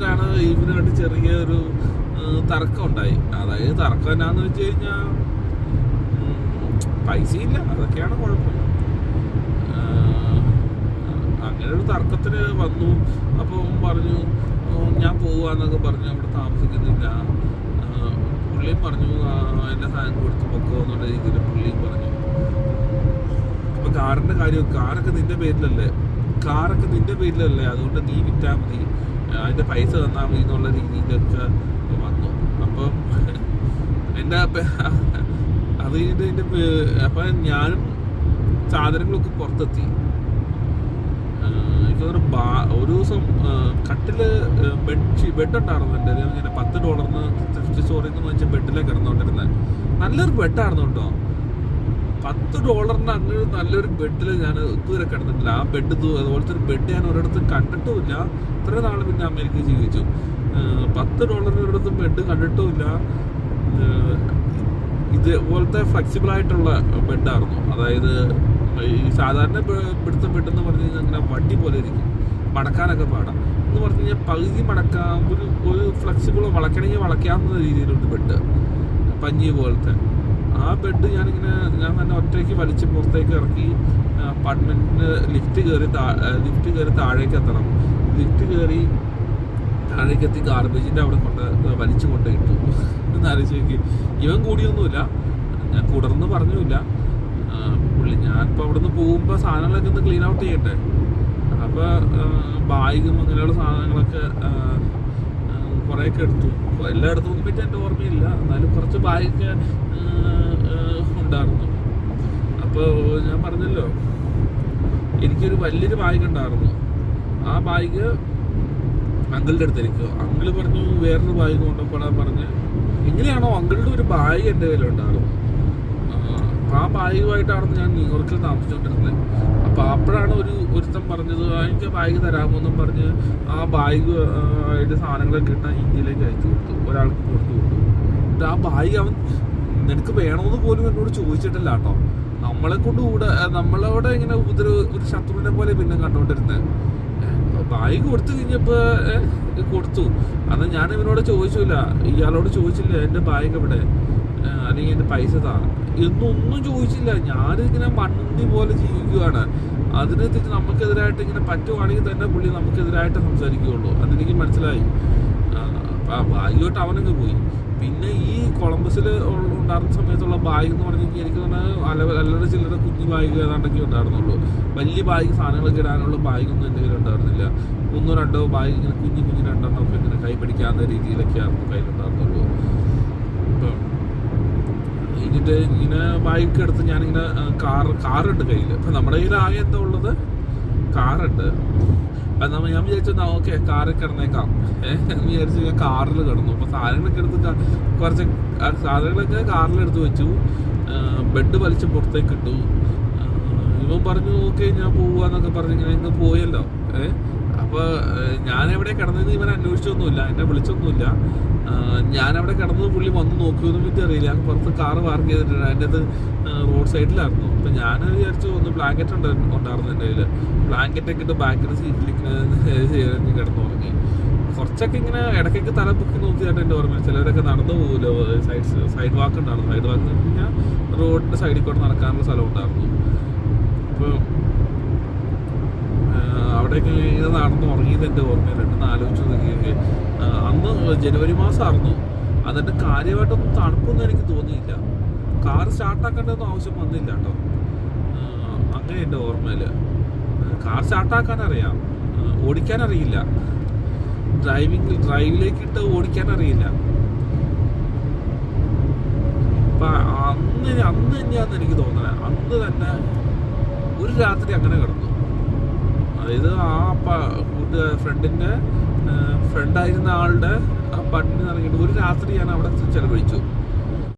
ാണ് ഇവരുമായിട്ട് ചെറിയൊരു തർക്കം ഉണ്ടായി. അതായത് തർക്കം എന്നാന്ന് വെച്ച് കഴിഞ്ഞാൽ പൈസയില്ല, അതൊക്കെയാണ് കുഴപ്പം. അങ്ങനെ ഒരു തർക്കത്തിന് വന്നു. അപ്പോൾ പറഞ്ഞു ഞാൻ പോവാന്നൊക്കെ പറഞ്ഞു, അവിടെ താമസിക്കുന്നില്ല. പുള്ളിയും പറഞ്ഞു എൻ്റെ സാധനം കൊടുത്ത് പൊക്കോ എന്നുള്ള രീതിയിൽ പുള്ളിയും പറഞ്ഞു. അപ്പൊ കാറിന്റെ കാര്യം, കാറൊക്കെ നിന്റെ പേരിലല്ലേ, അതുകൊണ്ട് നീ വിറ്റാൽ മതി, അതിന്റെ പൈസ തന്നാൽ മതി എന്നുള്ള രീതിയിലൊക്കെ വന്നു. അപ്പം എൻ്റെ അത് കഴിഞ്ഞിട്ട് അപ്പൊ ഞാനും സാധനങ്ങളൊക്കെ പുറത്തെത്തി. എനിക്ക് ഒരു ദിവസം കട്ടില് ബെഡ് ഉണ്ടായിരുന്നു എൻ്റെ. ഇങ്ങനെ $10 ത്രിഫ്റ്റ് സ്റ്റോറിൽ നിന്ന് വെച്ച ബെഡിലേക്ക് കിടന്നുകൊണ്ടിരുന്നത്. നല്ലൊരു ബെഡായിരുന്നു കേട്ടോ. $10 അങ്ങനെ നല്ലൊരു ബെഡിൽ ഞാൻ ഇതുവരെ കിടന്നിട്ടില്ല. ആ ബെഡ് അതുപോലത്തെ ഒരു ബെഡ് ഞാൻ ഒരിടത്ത് കണ്ടിട്ടുമില്ല. ഇത്ര നാൾ പിന്നെ അമേരിക്കയിൽ ജീവിച്ചു. $10 ഒരിടത്ത് ബെഡ് കണ്ടിട്ടുമില്ല. ഇതുപോലത്തെ ഫ്ലെക്സിബിൾ ആയിട്ടുള്ള ബെഡായിരുന്നു. അതായത് ഈ സാധാരണ ഇവിടുത്തെ ബെഡെന്ന് പറഞ്ഞു കഴിഞ്ഞാൽ അങ്ങനെ വണ്ടി പോലെ ഇരിക്കും, മടക്കാനൊക്കെ പാടാം. എന്ന് പറഞ്ഞു കഴിഞ്ഞാൽ പകുതി മടക്കാം, ഒരു ഫ്ലെക്സിബിൾ വളയ്ക്കണമെങ്കിൽ വളയ്ക്കാവുന്ന രീതിയിലുള്ള ബെഡ്, പഞ്ഞി പോലത്തെ. ആ ബെഡ് ഞാൻ തന്നെ ഒറ്റയ്ക്ക് വലിച്ച് പുറത്തേക്ക് ഇറക്കി അപ്പാർട്ട്മെന്റിന് ലിഫ്റ്റ് കയറി താഴേക്ക് എത്തണം. ലിഫ്റ്റ് കയറി താഴേക്ക് എത്തി ഗാർബേജിന്റെ അവിടെ വലിച്ചു കൊണ്ടിട്ടു. എന്നാലോചിച്ച് നോക്കി. ഇവൻ കൂടിയൊന്നുമില്ല, ഞാൻ കൂടർന്ന് പറഞ്ഞില്ല. പുള്ളി ഞാനിപ്പോൾ അവിടെ നിന്ന് പോകുമ്പോൾ സാധനങ്ങളൊക്കെ ഒന്ന് ക്ലീൻ ഔട്ട് ചെയ്യട്ടെ. അപ്പോൾ ബാഗും അങ്ങനെയുള്ള സാധനങ്ങളൊക്കെ കുറേയൊക്കെ എടുത്തു. എല്ലാം എടുത്തൊന്നും പറ്റി എൻ്റെ ഓർമ്മയില്ല, എന്നാലും കുറച്ച് ബാഗൊക്കെ ഉണ്ടായിരുന്നു. അപ്പോൾ ഞാൻ പറഞ്ഞല്ലോ, എനിക്കൊരു വലിയൊരു ബാഗ് ഉണ്ടായിരുന്നു. ആ ബാഗ് അങ്കിളുടെ അടുത്തിരിക്കുക. അങ്കിള് പറഞ്ഞു വേറൊരു ബാഗ് കൊണ്ടുപോകാൻ പറഞ്ഞ്. എങ്ങനെയാണോ അങ്കിളുടെ ഒരു ബാഗ് എൻ്റെ കയ്യിലുണ്ടായിരുന്നു. ആ ബാഗുമായിട്ടാണ് ഞാൻ ന്യൂയോർക്കിൽ താമസിച്ചുകൊണ്ടിരുന്നത്. അപ്പോൾ അപ്പോഴാണ് ഒരുത്തൻ പറഞ്ഞത് എനിക്ക് ബാഗ് തരാമെന്നും പറഞ്ഞ് ആ ബാഗ് ആയിട്ട് സാധനങ്ങളൊക്കെ ഇട്ട് ഇന്ത്യയിലേക്ക് അയച്ചു കൊടുത്തു, ഒരാൾക്ക് കൊടുത്തു കൊടുത്തു. എന്നിട്ട് ആ ബാഗ് അവൻ നിനക്ക് വേണമെന്ന് പോലും എന്നോട് ചോദിച്ചിട്ടില്ല കേട്ടോ. നമ്മളവിടെ ഇങ്ങനെ ഒരു ശത്രുവിനെ പോലെ പിന്നെ കണ്ടുകൊണ്ടിരുന്നത്. ബാഗ് കൊടുത്തു കഴിഞ്ഞപ്പോൾ കൊടുത്തു. അന്ന് ഞാൻ ഇവനോട് ചോദിച്ചില്ല, ഇയാളോട് ചോദിച്ചില്ല എൻ്റെ ബാഗ് എവിടെ, അല്ലെങ്കിൽ എൻ്റെ പൈസ താ എന്നൊന്നും ചോദിച്ചില്ല. ഞാനിങ്ങനെ മണ്ണി പോലെ ജീവിക്കുകയാണ്. അതിനെ തെറ്റി നമുക്കെതിരായിട്ട് ഇങ്ങനെ പറ്റുവാണെങ്കിൽ തന്നെ പുള്ളി നമുക്കെതിരായിട്ട് സംസാരിക്കുകയുള്ളൂ. അതെനിക്ക് മനസ്സിലായി. ബാഗുമായിട്ട് അവനങ്ങ് പോയി. പിന്നെ ഈ കൊളംബസിൽ ഉണ്ടായിരുന്ന സമയത്തുള്ള ബാഗ് എന്ന് പറഞ്ഞെങ്കിൽ എനിക്ക് തോന്നുന്നത് അല്ലറ ചില്ലറ കുഞ്ഞു ബാഗ് ഏതാണ്ടൊക്കെ ഉണ്ടായിരുന്നുള്ളൂ. വലിയ ബാഗ് സാധനങ്ങളൊക്കെ ഇടാനുള്ള ബാഗൊന്നും എൻ്റെ കയ്യിൽ ഉണ്ടായിരുന്നില്ല. 1-2 ബാഗ് ഇങ്ങനെ കുഞ്ഞു 2 ഒക്കെ ഇങ്ങനെ കൈ പിടിക്കാവുന്ന രീതിയിലൊക്കെ ആയിരുന്നു കയ്യിലുണ്ടായിരുന്നുള്ളൂ. ഇപ്പം എന്നിട്ട് ഇങ്ങനെ ബൈക്ക് എടുത്ത് ഞാനിങ്ങനെ കാറുണ്ട് കയ്യിൽ. അപ്പം നമ്മുടെ കയ്യിൽ ആകെ എന്താ ഉള്ളത്, കാറുണ്ട്. അപ്പം ഞാൻ വിചാരിച്ചു ഓക്കെ കാറിൽ കിടന്നേക്കാം എന്ന് വിചാരിച്ച് ഞാൻ കാറിൽ കിടന്നു. അപ്പോൾ സാധനങ്ങളൊക്കെ എടുത്ത് കുറച്ച് സാധനങ്ങളൊക്കെ കാറിലെടുത്ത് വെച്ചു. ബെഡ് വലിച്ച് പുറത്തേക്ക് ഇട്ടു. ഇവൻ പറഞ്ഞു ഓക്കെ ഞാൻ പോവാന്നൊക്കെ പറഞ്ഞ് ഇങ്ങനെ ഇങ്ങ് പോയല്ലോ. അപ്പോൾ ഞാൻ എവിടെ കിടന്നതെന്ന് ഇവൻ അന്വേഷിച്ചൊന്നുമില്ല, എന്നെ വിളിച്ചൊന്നുമില്ല. ഞാനവിടെ കിടന്നത് പുള്ളി വന്ന് നോക്കിയൊന്നും പറ്റി അറിയില്ല. പുറത്ത് കാറ് പാർക്ക് ചെയ്തിട്ടുണ്ട്, അതിൻ്റെ അത് റോഡ് സൈഡിലായിരുന്നു. അപ്പം ഞാൻ വിചാരിച്ചു ഒന്ന് ബ്ലാങ്കറ്റ് ഉണ്ടായിരുന്നു എൻ്റെ കയ്യിൽ. ബ്ലാങ്കറ്റൊക്കെ ഇട്ട് ബാക്കിൻ്റെ സീറ്റിലേക്ക് കിടന്നു തുടങ്ങി. കുറച്ചൊക്കെ ഇങ്ങനെ ഇടയ്ക്കൊക്കെ തല പൊക്കി നോക്കിയായിട്ട് എൻ്റെ ഓർമ്മ. ചിലരൊക്കെ നടന്നു പോകുമല്ലോ, സൈഡ് വാക്ക് ഉണ്ടായിരുന്നു. സൈഡ് വാക്ക് എന്ന് പറഞ്ഞാൽ റോഡിൻ്റെ സൈഡിൽ കൂടെ നടക്കാനുള്ള സ്ഥലം ഉണ്ടായിരുന്നു. അപ്പോൾ അവിടേക്ക് ഇങ്ങനെ നടന്ന് ഉറങ്ങിയത് എൻ്റെ ഓർമ്മയിലുണ്ടെന്ന് ആലോചിച്ച് നോക്കി. അന്ന് ജനുവരി മാസമായിരുന്നു. എന്നിട്ട് കാര്യമായിട്ടൊന്നും തണുപ്പൊന്നും എനിക്ക് തോന്നിയില്ല. കാർ സ്റ്റാർട്ടാക്കേണ്ടതൊന്നും ആവശ്യം വന്നില്ല കേട്ടോ. അങ്ങനെ എൻ്റെ ഓർമ്മയിൽ കാർ സ്റ്റാർട്ടാക്കാനറിയാം, ഓടിക്കാനറിയില്ല. ഡ്രൈവിലേക്ക് ഇട്ട് ഓടിക്കാനറിയില്ല. അപ്പം അന്ന് തന്നെയാണെന്ന് എനിക്ക് തോന്നുന്നത്. അന്ന് തന്നെ ഒരു രാത്രി അങ്ങനെ കിടന്നു. അതായത് ആ ഫ്രണ്ടായിരുന്ന ആളുടെ പട്ടിണി ഇറങ്ങിയിട്ട് ഒരു രാത്രി ഞാൻ അവിടെ ചെലവഴിച്ചു.